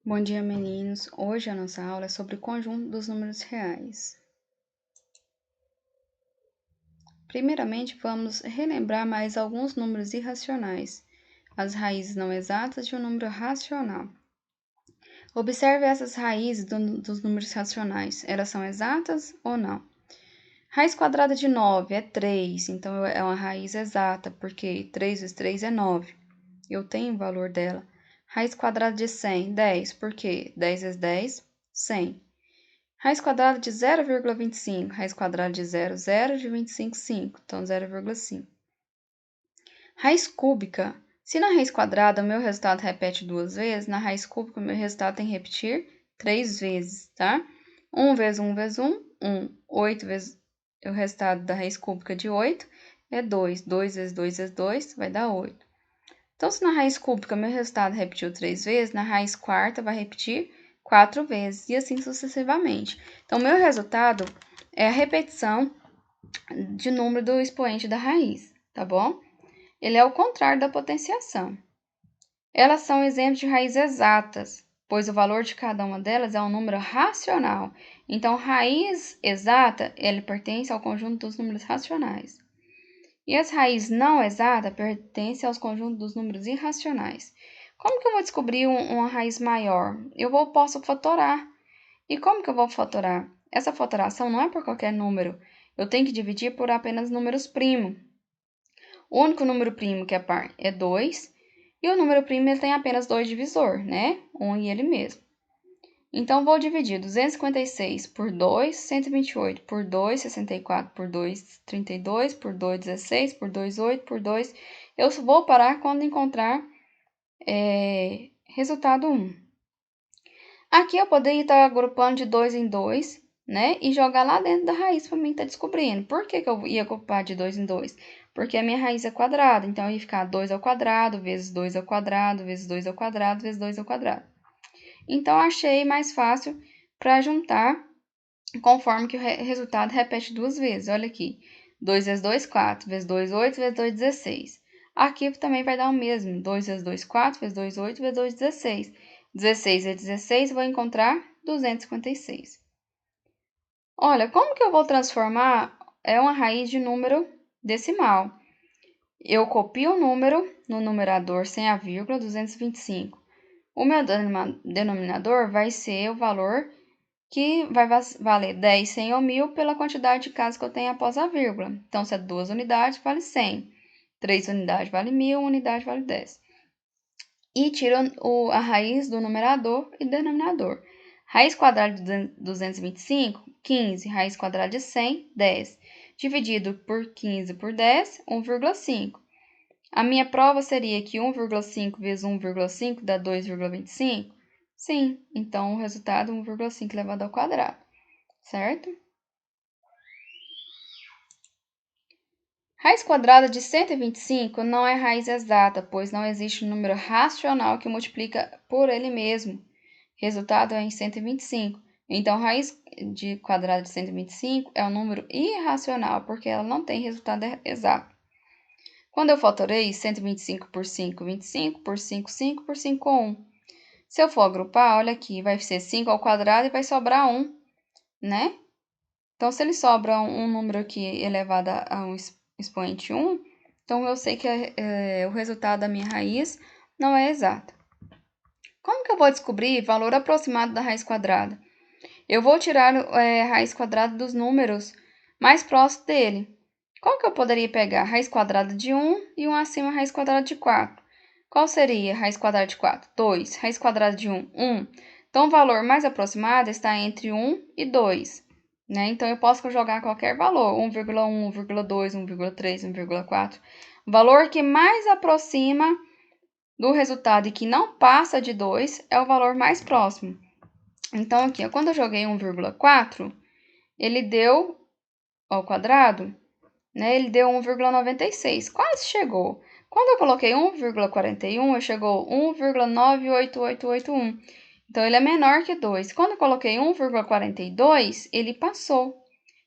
Bom dia, meninos! Hoje a nossa aula é sobre o conjunto dos números reais. Primeiramente, vamos relembrar mais alguns números irracionais, as raízes não exatas de um número racional. Observe essas raízes dos números racionais, elas são exatas ou não? Raiz quadrada de 9 é 3, então é uma raiz exata, porque 3 vezes 3 é 9. Eu tenho o valor dela. Raiz quadrada de 100, 10, porque 10 vezes 10, 100. Raiz quadrada de 0,25, raiz quadrada de 0 de 25, 5, então 0,5. Raiz cúbica. Se na raiz quadrada o meu resultado repete 2 vezes, na raiz cúbica o meu resultado tem que repetir 3 vezes, tá? 1 vezes 1 vezes 1, 1. 8 vezes o resultado da raiz cúbica de 8 é 2. 2 vezes 2 vezes 2 vai dar 8. Então, se na raiz cúbica meu resultado repetiu 3 vezes, na raiz quarta vai repetir 4 vezes, e assim sucessivamente. Então, meu resultado é a repetição de número do expoente da raiz, tá bom? Ele é o contrário da potenciação. Elas são exemplos de raízes exatas, pois o valor de cada uma delas é um número racional. Então, raiz exata, ele pertence ao conjunto dos números racionais. E as raízes não exatas pertencem aos conjuntos dos números irracionais. Como que eu vou descobrir uma raiz maior? Posso fatorar. E como que eu vou fatorar? Essa fatoração não é por qualquer número. Eu tenho que dividir por apenas números primos. O único número primo que é par é 2. E o número primo ele tem apenas 2 divisores, né? 1 e ele mesmo. Então, vou dividir 256 por 2, 128 por 2, 64 por 2, 32 por 2, 16 por 2, 8 por 2. Eu vou parar quando encontrar resultado 1. Aqui eu poderia estar agrupando de 2 em 2, né? E jogar lá dentro da raiz para mim estar descobrindo. Por que eu ia agrupar de 2 em 2? Porque a minha raiz é quadrada, então ia ficar 2 ao quadrado, vezes 2 ao quadrado, vezes 2 ao quadrado, vezes 2 ao quadrado. Então, achei mais fácil para juntar, conforme que o resultado repete 2 vezes. Olha aqui, 2 vezes 2, 4, vezes 2, 8, vezes 2, 16. Aqui também vai dar o mesmo, 2 vezes 2, 4, vezes 2, 8, vezes 2, 16. 16 vezes 16, vou encontrar 256. Olha, como que eu vou transformar uma raiz de número decimal? Eu copio o número no numerador sem a vírgula, 225. O meu denominador vai ser o valor que vai valer 10, 100 ou 1000 pela quantidade de casas que eu tenho após a vírgula. Então, se é 2 unidades, vale 100. 3 unidades vale 1000, 1 unidade vale 10. E tiro a raiz do numerador e denominador. Raiz quadrada de 225, 15. Raiz quadrada de 100, 10. Dividido por 15 por 10, 1,5. A minha prova seria que 1,5 vezes 1,5 dá 2,25? Sim, então o resultado é 1,5 elevado ao quadrado, certo? Raiz quadrada de 125 não é raiz exata, pois não existe um número racional que multiplica por ele mesmo. Resultado é em 125. Então, raiz quadrada de 125 é um número irracional, porque ela não tem resultado exato. Quando eu fatorei 125 por 5, 25, por 5, 5, por 5, 1. Se eu for agrupar, olha aqui, vai ser 5 ao quadrado e vai sobrar 1, né? Então, se ele sobra um número aqui elevado a um expoente 1, então eu sei que o resultado da minha raiz não é exato. Como que eu vou descobrir valor aproximado da raiz quadrada? Eu vou tirar a raiz quadrada dos números mais próximos dele. Qual que eu poderia pegar? Raiz quadrada de 1 e 1 acima raiz quadrada de 4. Qual seria raiz quadrada de 4? 2. Raiz quadrada de 1? 1. Então, o valor mais aproximado está entre 1 e 2. Né? Então, eu posso jogar qualquer valor, 1,1, 1,2, 1,3, 1,4. O valor que mais aproxima do resultado e que não passa de 2 é o valor mais próximo. Então, aqui, quando eu joguei 1,4, ele deu ao quadrado, né? Ele deu 1,96, quase chegou. Quando eu coloquei 1,41, chegou 1,98881. Então, ele é menor que 2. Quando eu coloquei 1,42, ele passou.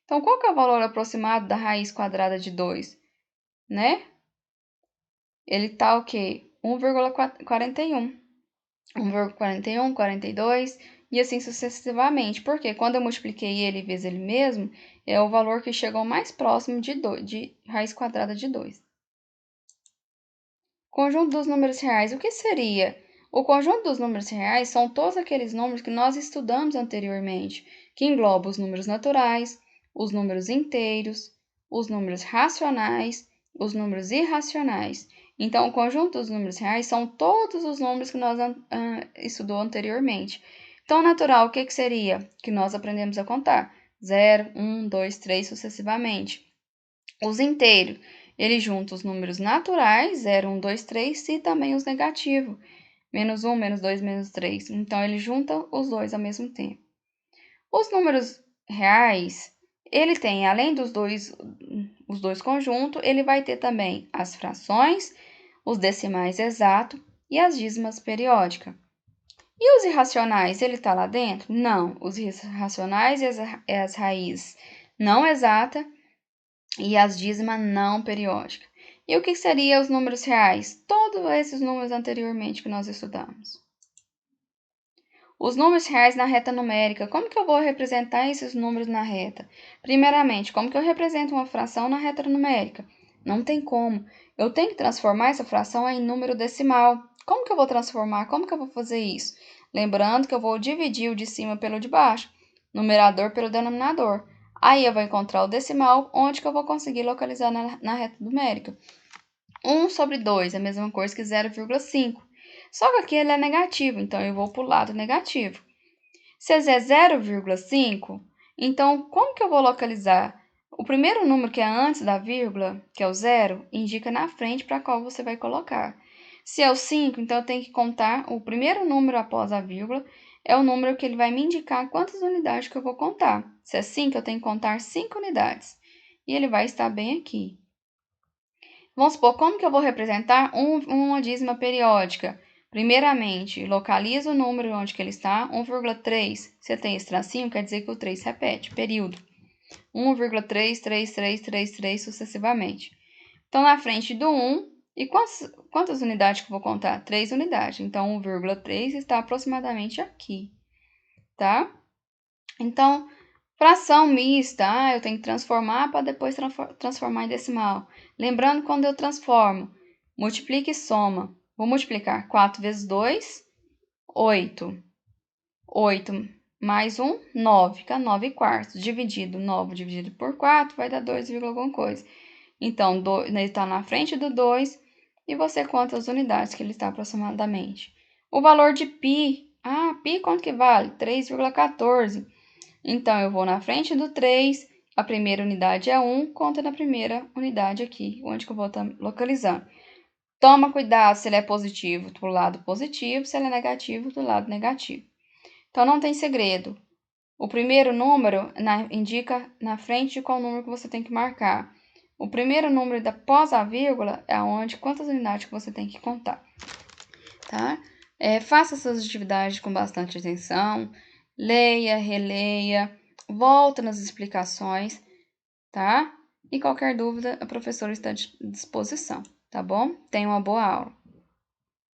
Então, qual que é o valor aproximado da raiz quadrada de 2? Né? Ele está o quê? 1,41. 1,41, 42 e assim sucessivamente. Porque quando eu multipliquei ele vezes ele mesmo, é o valor que chegou mais próximo de raiz quadrada de 2. Conjunto dos números reais. O que seria? O conjunto dos números reais são todos aqueles números que nós estudamos anteriormente, que engloba os números naturais, os números inteiros, os números racionais, os números irracionais. Então, o conjunto dos números reais são todos os números que nós estudou anteriormente. Então, natural, o que seria? Que nós aprendemos a contar. 0, 1, 2, 3, sucessivamente. Os inteiros, ele junta os números naturais, 0, 1, 2, 3, e também os negativos, menos 1, menos 2, menos 3. Então, ele junta os dois ao mesmo tempo. Os números reais, ele tem, além dos os dois conjuntos, ele vai ter também as frações, os decimais exatos e as dízimas periódicas. E os irracionais, ele está lá dentro? Não. Os irracionais e as raízes não exatas e as dízimas não periódicas. E o que seriam os números reais? Todos esses números anteriormente que nós estudamos. Os números reais na reta numérica. Como que eu vou representar esses números na reta? Primeiramente, como que eu represento uma fração na reta numérica? Não tem como. Eu tenho que transformar essa fração em número decimal. Como que eu vou transformar? Como que eu vou fazer isso? Lembrando que eu vou dividir o de cima pelo de baixo, numerador pelo denominador. Aí eu vou encontrar o decimal, onde que eu vou conseguir localizar na reta numérica. 1 sobre 2 é a mesma coisa que 0,5. Só que aqui ele é negativo, então eu vou para o lado negativo. Se é 0,5, então como que eu vou localizar? O primeiro número que é antes da vírgula, que é o 0, indica na frente para qual você vai colocar. Se é o 5, então eu tenho que contar o primeiro número após a vírgula, é o número que ele vai me indicar quantas unidades que eu vou contar. Se é 5, eu tenho que contar 5 unidades. E ele vai estar bem aqui. Vamos supor, como que eu vou representar uma dízima periódica? Primeiramente, localiza o número onde que ele está, 1,3. Se tem esse tracinho, quer dizer que o 3 repete, período. 1,33333 sucessivamente. Então, na frente do 1, e quantas unidades que eu vou contar? 3 unidades. Então, 1,3 está aproximadamente aqui, tá? Então, fração mista, eu tenho que transformar para depois transformar em decimal. Lembrando, quando eu transformo, multiplica e soma. Vou multiplicar 4 vezes 2, 8. 8 mais 1, 9. Fica 9 quartos. Dividido, 9 dividido por 4 vai dar 2, alguma coisa. Então, ele está na frente do 2 e você conta as unidades que ele está aproximadamente. O valor de π. Π quanto que vale? 3,14. Então, eu vou na frente do 3, a primeira unidade é 1, conta na primeira unidade aqui, onde que eu vou estar localizando. Toma cuidado se ele é positivo do lado positivo, se ele é negativo do lado negativo. Então, não tem segredo. O primeiro número indica na frente de qual número que você tem que marcar. O primeiro número após a vírgula é onde, quantas unidades que você tem que contar. Tá? Faça essas atividades com bastante atenção. Leia, releia, volta nas explicações, tá? E qualquer dúvida, a professora está à disposição, tá bom? Tenha uma boa aula.